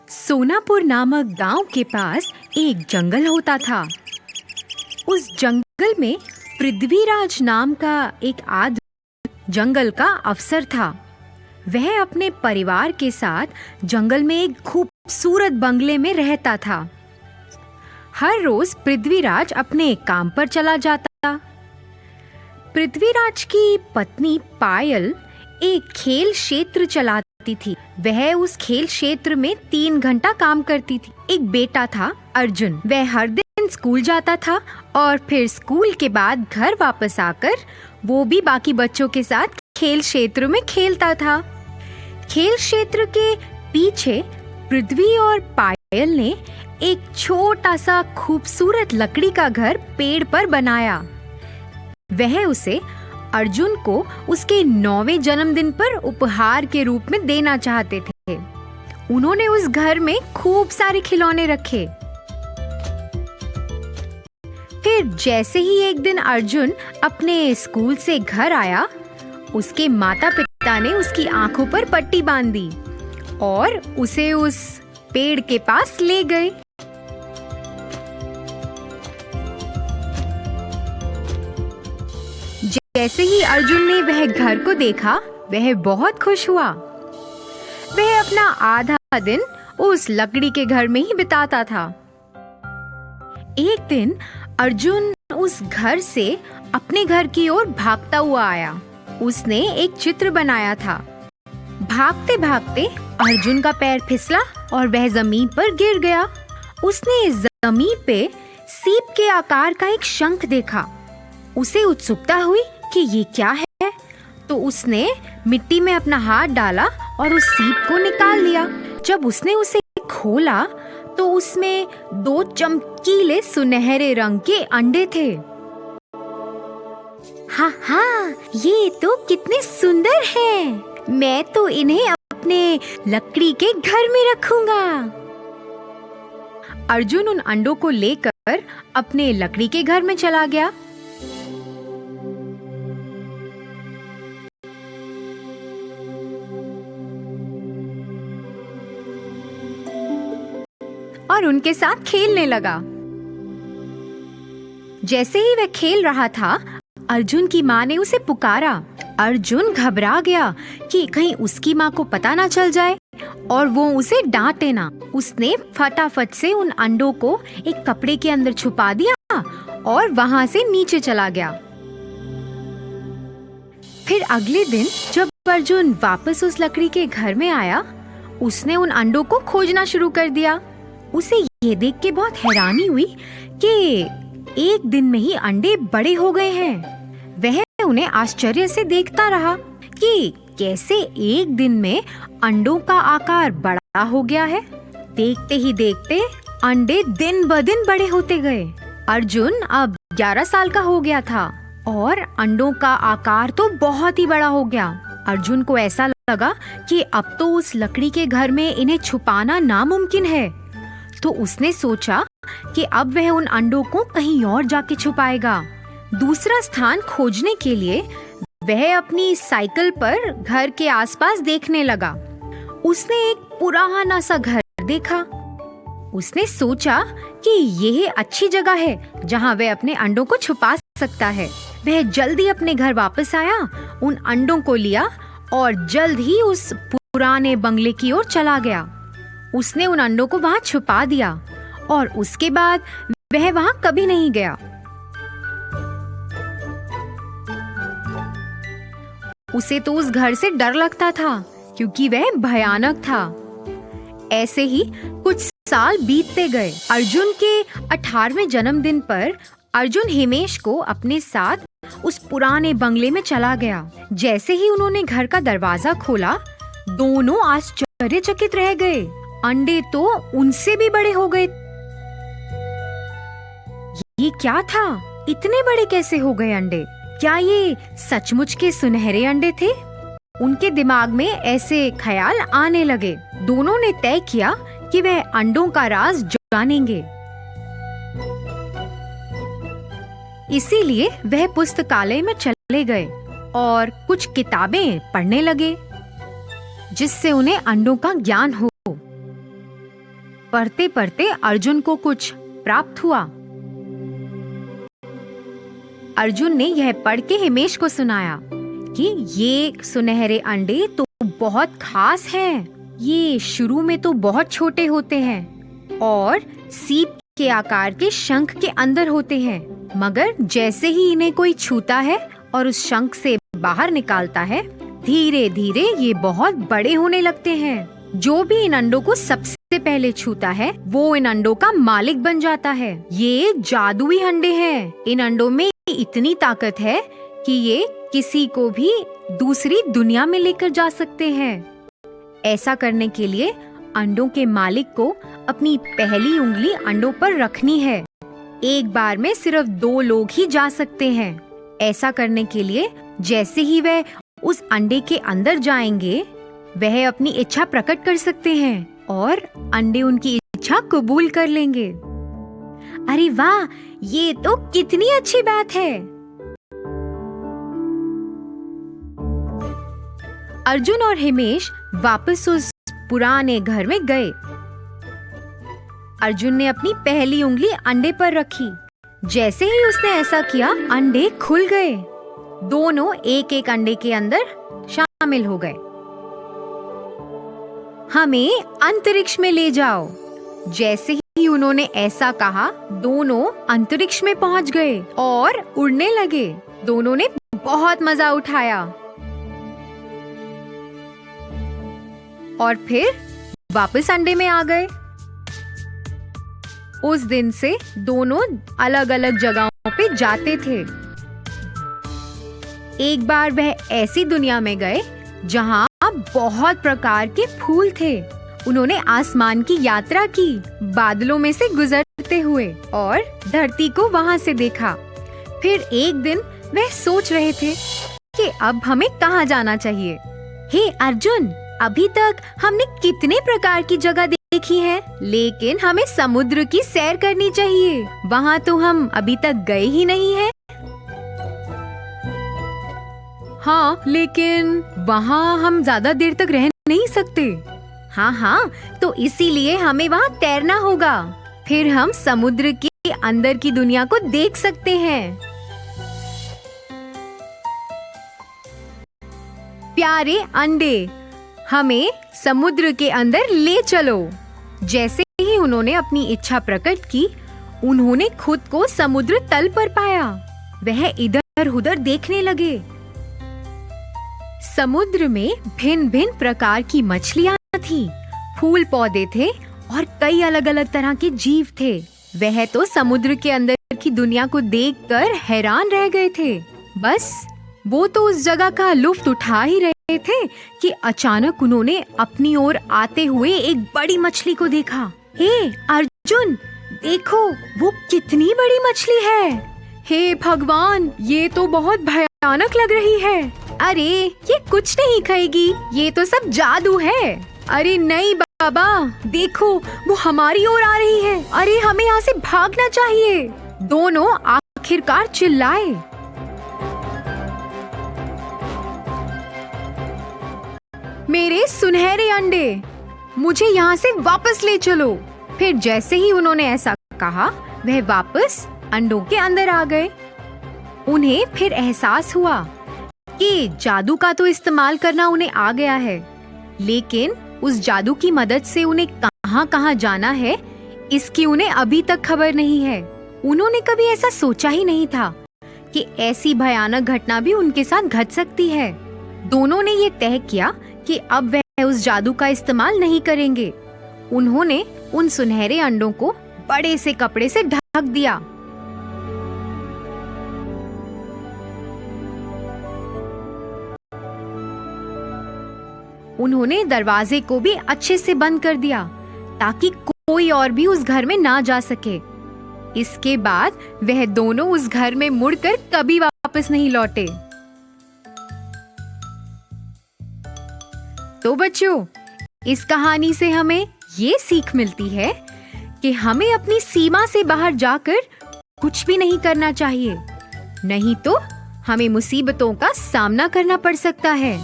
सोनापुर नामक गांव के पास एक जंगल होता था। उस जंगल में पृथ्वीराज नाम का एक आदमी जंगल का अफसर था। वह अपने परिवार के साथ जंगल में एक खूबसूरत बंगले में रहता था। हर रोज पृथ्वीराज अपने काम पर चला जाता। पृथ्वीराज की पत्नी पायल एक खेल क्षेत्र चलाती थी। वह उस खेल क्षेत्र में 3 घंटा काम करती थी। एक बेटा था अर्जुन। वह हर दिन स्कूल जाता था और फिर स्कूल के बाद घर वापस आकर वो भी बाकी बच्चों के साथ खेल क्षेत्र में खेलता था। खेल क्षेत्र के पीछे पृथ्वी और पायल ने एक छोटा सा खूबसूरत लकड़ी का घर पेड़ पर बनाया। वह उसे अर्जुन को उसके 9वें जन्मदिन पर उपहार के रूप में देना चाहते थे। उन्होंने उस घर में खूब सारे खिलौने रखे। फिर जैसे ही एक दिन अर्जुन अपने स्कूल से घर आया, उसके माता पिता ने उसकी आंखों पर पट्टी बांध दी और उसे उस पेड़ के पास ले गए। जैसे ही अर्जुन ने वह घर को देखा, वह बहुत खुश हुआ। वह अपना आधा दिन उस लकड़ी के घर में ही बिताता था। एक दिन अर्जुन उस घर से अपने घर की ओर भागता हुआ आया। उसने एक चित्र बनाया था। भागते भागते अर्जुन का पैर फिसला और वह जमीन पर गिर गया। उसने जमीन पे सीप के आकार का एक शंख देखा। उसे उत्सुकता हुई कि ये क्या है, तो उसने मिट्टी में अपना हाथ डाला और उस सीप को निकाल लिया। जब उसने उसे खोला तो उसमें 2 चमकीले सुनहरे रंग के अंडे थे। हाँ, ये तो कितने सुंदर हैं। मैं तो इन्हें अपने लकड़ी के घर में रखूंगा। अर्जुन उन अंडों को लेकर अपने लकड़ी के घर में चला गया। और उनके साथ खेलने लगा। जैसे ही वह खेल रहा था, अर्जुन की माँ ने उसे पुकारा। अर्जुन घबरा गया कि कहीं उसकी माँ को पता ना चल जाए और वो उसे डांटे ना। उसने फटाफट से उन अंडों को एक कपड़े के अंदर छुपा दिया और वहाँ से नीचे चला गया। फिर अगले दिन जब अर्जुन वापस उस लकड़ी के घर में आया, उसने उन अंडों को खोजना शुरू कर दिया। उसे ये देख के बहुत हैरानी हुई कि एक दिन में ही अंडे बड़े हो गए हैं। वह उन्हें आश्चर्य से देखता रहा कि कैसे एक दिन में अंडों का आकार बड़ा हो गया है। देखते ही देखते अंडे दिन ब दिन बड़े होते गए। अर्जुन अब 11 साल का हो गया था और अंडों का आकार तो बहुत ही बड़ा हो गया। अर्जुन को ऐसा लगा कि अब तो उस लकड़ी के घर में इन्हें छुपाना नामुमकिन है। तो उसने सोचा कि अब वह उन अंडों को कहीं और जाके छुपाएगा। दूसरा स्थान खोजने के लिए वह अपनी साइकिल पर घर के आसपास देखने लगा। उसने एक पुराना सा घर देखा। उसने सोचा कि यह अच्छी जगह है जहां वह अपने अंडों को छुपा सकता है। वह जल्दी अपने घर वापस आया, उन अंडों को लिया और जल्द ही उस पुराने बंगले की ओर चला गया। उसने उन अंडों को वहां छुपा दिया और उसके बाद वह वहां कभी नहीं गया। उसे तो उस घर से डर लगता था क्योंकि वह भयानक था। ऐसे ही कुछ साल बीतते गए। अर्जुन के 18वें जन्मदिन पर अर्जुन हिमेश को अपने साथ उस पुराने बंगले में चला गया। जैसे ही उन्होंने घर का दरवाजा खोला, दोनों आश्चर्यचकित रह गए। अंडे तो उनसे भी बड़े हो गए। ये क्या था? इतने बड़े कैसे हो गए अंडे? क्या ये सचमुच के सुनहरे अंडे थे? उनके दिमाग में ऐसे ख्याल आने लगे। दोनों ने तय किया कि वह अंडों का राज जानेंगे। इसीलिए वह पुस्तकालय में चले गए और कुछ किताबें पढ़ने लगे, जिससे उन्हें अंडों का ज्ञान हो। पढ़ते पढ़ते अर्जुन को कुछ प्राप्त हुआ। अर्जुन ने यह पढ़ के हिमेश को सुनाया कि ये सुनहरे अंडे तो बहुत खास हैं। ये शुरू में तो बहुत छोटे होते हैं और सीप के आकार के शंख के अंदर होते हैं, मगर जैसे ही इन्हें कोई छूता है और उस शंख से बाहर निकालता है, धीरे धीरे ये बहुत बड़े होने लगते हैं। जो भी इन अंडों को सबसे पहले छूता है वो इन अंडों का मालिक बन जाता है। ये जादुई अंडे हैं। इन अंडों में इतनी ताकत है कि ये किसी को भी दूसरी दुनिया में लेकर जा सकते हैं। ऐसा करने के लिए अंडों के मालिक को अपनी पहली उंगली अंडों पर रखनी है। एक बार में सिर्फ 2 लोग ही जा सकते हैं। ऐसा करने के लिए जैसे ही वह उस अंडे के अंदर जाएंगे, वह अपनी इच्छा प्रकट कर सकते हैं और अंडे उनकी इच्छा कबूल कर लेंगे। अरे वाह, ये तो कितनी अच्छी बात है। अर्जुन और हिमेश वापस उस पुराने घर में गए। अर्जुन ने अपनी पहली उंगली अंडे पर रखी। जैसे ही उसने ऐसा किया, अंडे खुल गए। दोनों एक एक अंडे के अंदर शामिल हो गए। हमें अंतरिक्ष में ले जाओ। जैसे ही उन्होंने ऐसा कहा, दोनों अंतरिक्ष में पहुंच गए और उड़ने लगे। दोनों ने बहुत मजा उठाया और फिर वापस अंडे में आ गए। उस दिन से दोनों अलग अलग जगहों पे जाते थे। एक बार वह ऐसी दुनिया में गए जहां बहुत प्रकार के फूल थे। उन्होंने आसमान की यात्रा की, बादलों में से गुजरते हुए, और धरती को वहां से देखा। फिर एक दिन वह सोच रहे थे कि अब हमें कहाँ जाना चाहिए। हे अर्जुन, अभी तक हमने कितने प्रकार की जगह देखी है, लेकिन हमें समुद्र की सैर करनी चाहिए। वहाँ तो हम अभी तक गए ही नहीं हैं। हाँ, लेकिन वहाँ हम ज्यादा देर तक रह नहीं सकते। हाँ, तो इसीलिए हमें वहाँ तैरना होगा। फिर हम समुद्र के अंदर की दुनिया को देख सकते हैं। प्यारे अंडे, हमें समुद्र के अंदर ले चलो। जैसे ही उन्होंने अपनी इच्छा प्रकट की, उन्होंने खुद को समुद्र तल पर पाया। वह इधर उधर देखने लगे। समुद्र में भिन्न भिन्न प्रकार की मछलियाँ थी, फूल पौधे थे और कई अलग अलग तरह के जीव थे। वह तो समुद्र के अंदर की दुनिया को देखकर हैरान रह गए थे। बस वो तो उस जगह का लुत्फ उठा ही रहे थे कि अचानक उन्होंने अपनी ओर आते हुए एक बड़ी मछली को देखा। हे अर्जुन, देखो वो कितनी बड़ी मछली है। हे भगवान, ये तो बहुत भयानक लग रही है। अरे ये कुछ नहीं खाएगी, ये तो सब जादू है। अरे नहीं बाबा, देखो वो हमारी ओर आ रही है। अरे हमें यहाँ से भागना चाहिए। दोनों आखिरकार चिल्लाए। मेरे सुनहरे अंडे, मुझे यहाँ से वापस ले चलो। फिर जैसे ही उन्होंने ऐसा कहा, वह वापस अंडों के अंदर आ गए। उन्हें फिर एहसास हुआ कि जादू का तो इस्तेमाल करना उन्हें आ गया है, लेकिन उस जादू की मदद से उन्हें कहाँ कहाँ जाना है, इसकी उन्हें अभी तक खबर नहीं है। उन्होंने कभी ऐसा सोचा ही नहीं था कि ऐसी भयानक घटना भी उनके साथ घट सकती है। दोनों ने ये तय किया कि अब वह उस जादू का इस्तेमाल नहीं करेंगे। उन्होंने उन सुनहरे अंडों को बड़े से कपड़े से ढक दिया। उन्होंने दरवाजे को भी अच्छे से बंद कर दिया ताकि कोई और भी उस घर में ना जा सके। इसके बाद वह दोनों उस घर में मुड़कर कभी वापस नहीं लौटे। तो बच्चों, इस कहानी से हमें ये सीख मिलती है कि हमें अपनी सीमा से बाहर जाकर कुछ भी नहीं करना चाहिए, नहीं तो हमें मुसीबतों का सामना करना पड़ सकता है।